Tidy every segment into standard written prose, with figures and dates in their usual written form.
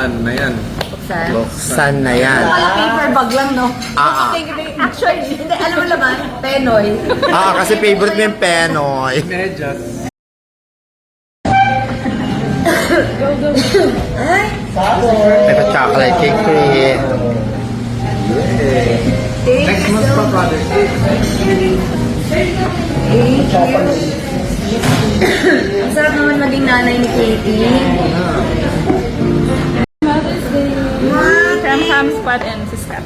Buksan na yan. Buksan. Buksan na yan. Wala paper bag lang, no? Ah. Actually, hindi, alam mo naman, Penoy. Kasi favorite mo yung Penoy. Medyas. Ay, Ito chocolate cake cream. Next month pa, brother. ang sarap naman maging nanay ni Katie. From Ham Squad and Sister.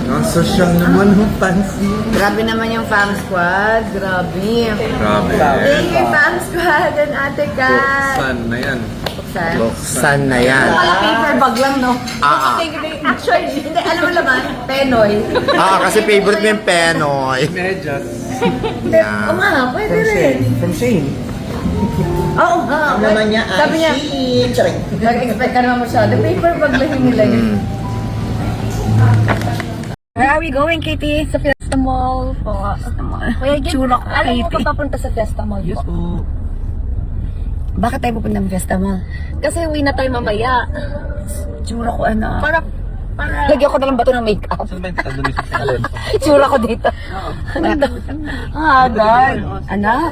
Ang social naman mo, fancy. Grabe naman yung fam squad. Grabe. Grabe. Thank you, fam squad and ate Kat. Buksan na yan. Buksan. Buksan na yan. Wala paper bag lang, no? Ah. Actually, hindi, alam mo naman, Penoy. Kasi favorite mo yung Penoy. Medyas. Yeah. Oo nga, pwede rin. From Shane. Oo nga. naman niya, Sabi niya, nag-expect ka naman masyado. Paper bag lang yung nila yun. Where are we going, Katie? Sa Fiesta Mall po. Kuya Gib, alam mo pa papunta sa Fiesta Mall po? Yes po. Bakit tayo pupunta ng Fiesta Mall? Kasi uwi na tayo mamaya. Tsura ko, ano? Para Lagyan ko na lang bato ng makeup. Saan ba yung tandun sa salon? Tsura ko dito. God. Anak?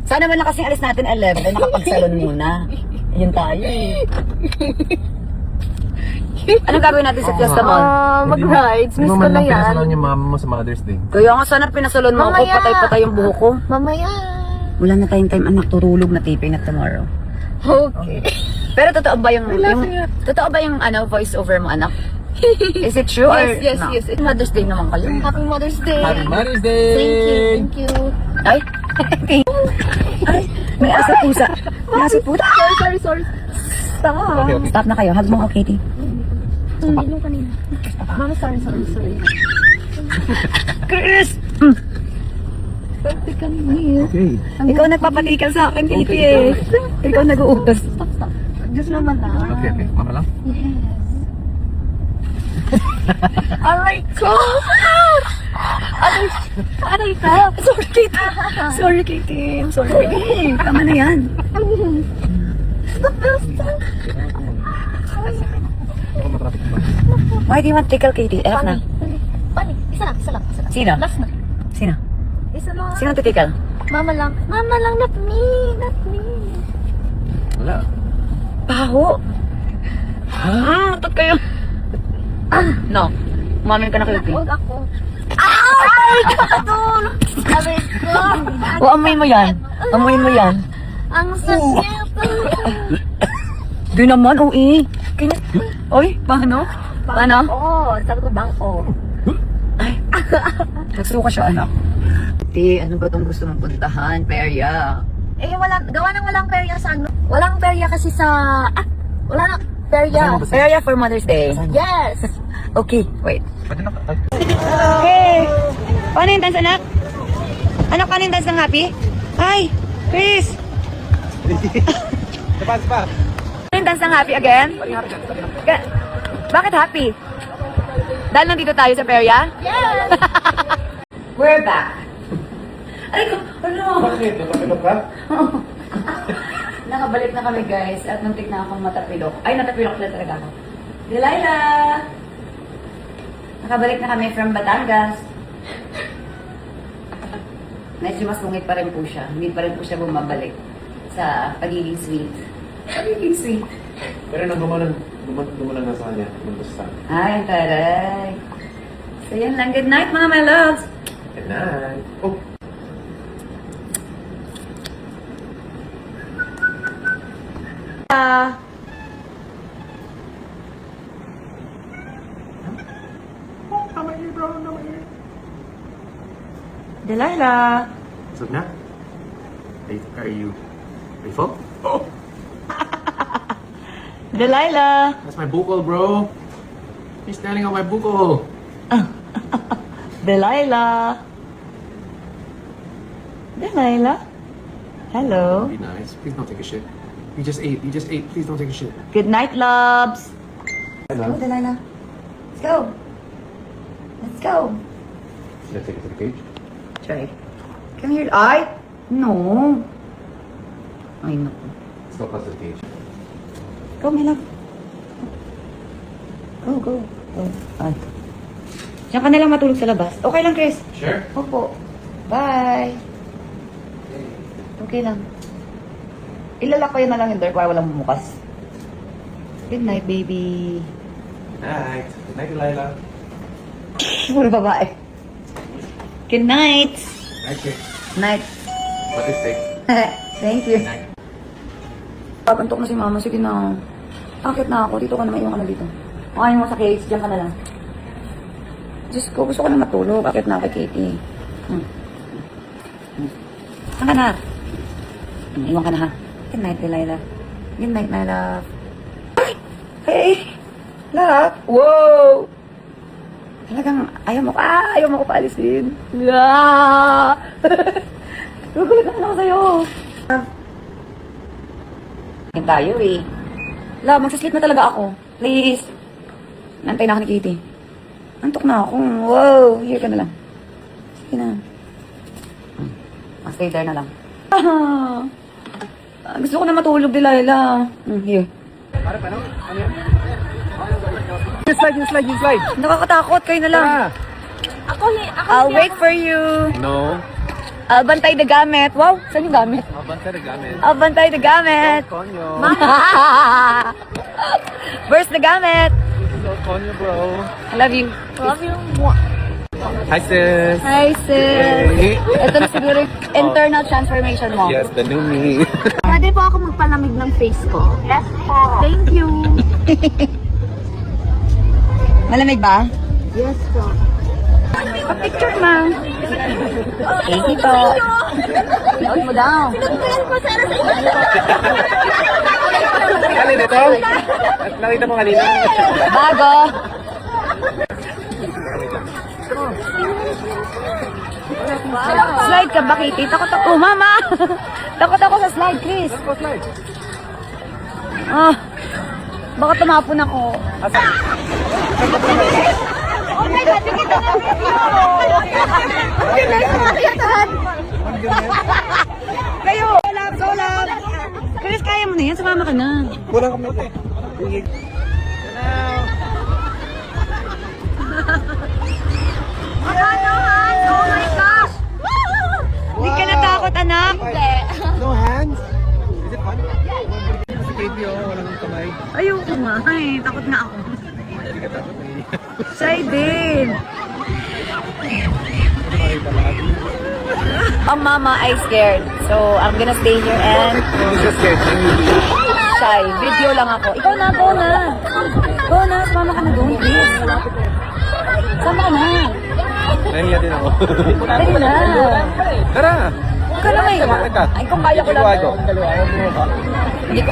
Sana man lang kasing alis natin 11, nakapag-salon muna. Yun tayo eh. Anong gagawin natin sa Fiesta Mall? mag-rides. Miss ko na yan. yung mama mo sa Mother's Day. Kaya nga sana pinasalon mo ako, Mamaya. patay-patay yung buhok ko. Mamaya. Wala na tayong time, anak, turulog na taping na tomorrow. Okay. Pero totoo ba yung totoo ba yung voice over mo, anak? Is it true? Yes, or yes, yes. Mother's Day naman kayo. Happy Mother's Day. Happy Mother's Day! Thank you. Ay. Ay, may aso pusa. May aso pusa. Sorry. Stop. Okay, okay. Stop na kayo. Hug mo ako, Katie. Hindi mo kanina. Mama, sorry. Chris! Pwede ka here. Okay. Ikaw nagpapatikal sa akin, Katie eh. Ikaw nag-uutos. Stop. Just naman na. Okay. Mama lang? Aray ko! Aray ka! Sorry, Katie. Sorry, Katie. I'm sorry. Tama na yan. Stop. Why do you want to tickle, Katie? Enough na. Pani. Isa lang. Sino? Last na. Sino? Isa lang. Sino titikal? Mama lang, not me. Wala. Baho. Matot kayo. No. Umamin ka na kayo, Katie. Huwag ako. Ay! Kakatol! Aray ko! O, amoy mo yan. Amoy mo yan. Ang sakit! Di naman, ui. Oy, paano? Paano? Oo, sabi ko bangko. Nagsuka siya, anak. Ate, ano ba itong gusto mong puntahan? Perya. Gawa ng walang perya sa ano. Walang perya kasi sa... wala na perya. Perya for Mother's Day. Yes! Okay, wait. Pwede na. Hey! Paano yung dance, anak? Anak, paano yung dance ng happy? Hi! Chris! Sapa. Paano yung dance ng happy again? Bakit happy? Dahil nandito tayo sa Perya? Yes! We're back. Ay ko, ano? Bakit? Napapilok ka? Nakabalik na kami guys at muntik na akong matapilok. Ay, natapilok na talaga ako. Delilah! Nakabalik na kami from Batangas. Medyo mas mungit pa rin po siya. Hindi pa rin po siya bumabalik sa pagiging sweet. Pagiging sweet. Pero nang gumalang na sa kanya. Basta. Ay, taray. So yan lang. Good night mga my loves. Good night. Oh. Delilah. What's up na? Are you full? Oh! Delilah. That's my buckle, bro. He's standing on my buckle. Delilah. Delilah. Hello. Be nice. Please don't take a shit. You just ate. Please don't take a shit. Good night, loves. Hello. Delilah. Let's go. Let's go. Let's take it to the cage. Try. Come here. Ay! No. Ay, no. Let's go past the cage. Go, my love. Go, go. Go. Ay. Diyan ka na lang matulog sa labas. Okay lang, Chris? Sure. Opo. Bye. Okay lang. Ilalak ko yun na lang yung door para walang bumukas. Good night, baby. Night. Good night, Delilah. Puro babae. Good night. Night, Chris. Night. What is it? Thank you. Pagantok na si mama. Sige na. Akit na ako. Dito ka na, maiwan ka na dito. Kung ayaw mo sa case, diyan ka na lang. Diyos ko, gusto ko na matulog. Akit na kay Katie. Saan ka na? Iwan ka na ha. Good night, Delilah. Good night, my love. Ay! Hey! Love! Wow! Talagang ayaw mo ko paalisin. Ah! Gugulat naman ako sa'yo. Yan tayo eh. Love, magsasleep na talaga ako. Please. Nantay na ako ni Kitty. Antok na ako. Wow! Here ka na lang. Sige na. Stay there na lang. Gusto ko na matulog, Delilah. Here. Yung slide. Nakakatakot. Kayo na lang. I'll wait for you. No. I'll bantay the gamit. Wow, saan yung gamit? Abante the gamit. I'll bantay the gamit. Konyo. Where's the gamit? Konyo, bro. I love you. Hi, sis. Hi, sis. Hey. Ito na siguro yung internal transformation mo. Yes, the new me. Pwede po ako magpalamig ng face ko? Yes po. Thank you. Malamig ba? Yes po. Pa-picture, ma. Thank you po. Note mo daw. Alin ito? Nakita mo kanina? Bago. Slide ka ba, Kitty? Takot ako. Oh, mama! Takot ako sa slide, Chris. Ah, baka tumapon ako. Oh my God, hindi ka na Kayo! Go, love! Chris, kaya mo na yan. Sumama ka na. Kulang kami ito eh. Oh my gosh! Hindi ka natakot, anak. No hands? Is it fun? Si Katie, oh, walang kamay. Ayoko nga. Ay, takot na ako. Hindi ka takot eh. Shy din. Ang mama ay scared. So, I'm gonna stay here and Hindi siya scared. shy. Video lang ako. Ikaw na, go na. Go na, sumama ka na doon, please. Sama ka na. Nahiya din ako. Dali na. Tara! Huwag ka na may. Ay, kung kaya ko lang. Ikaw, Hindi ko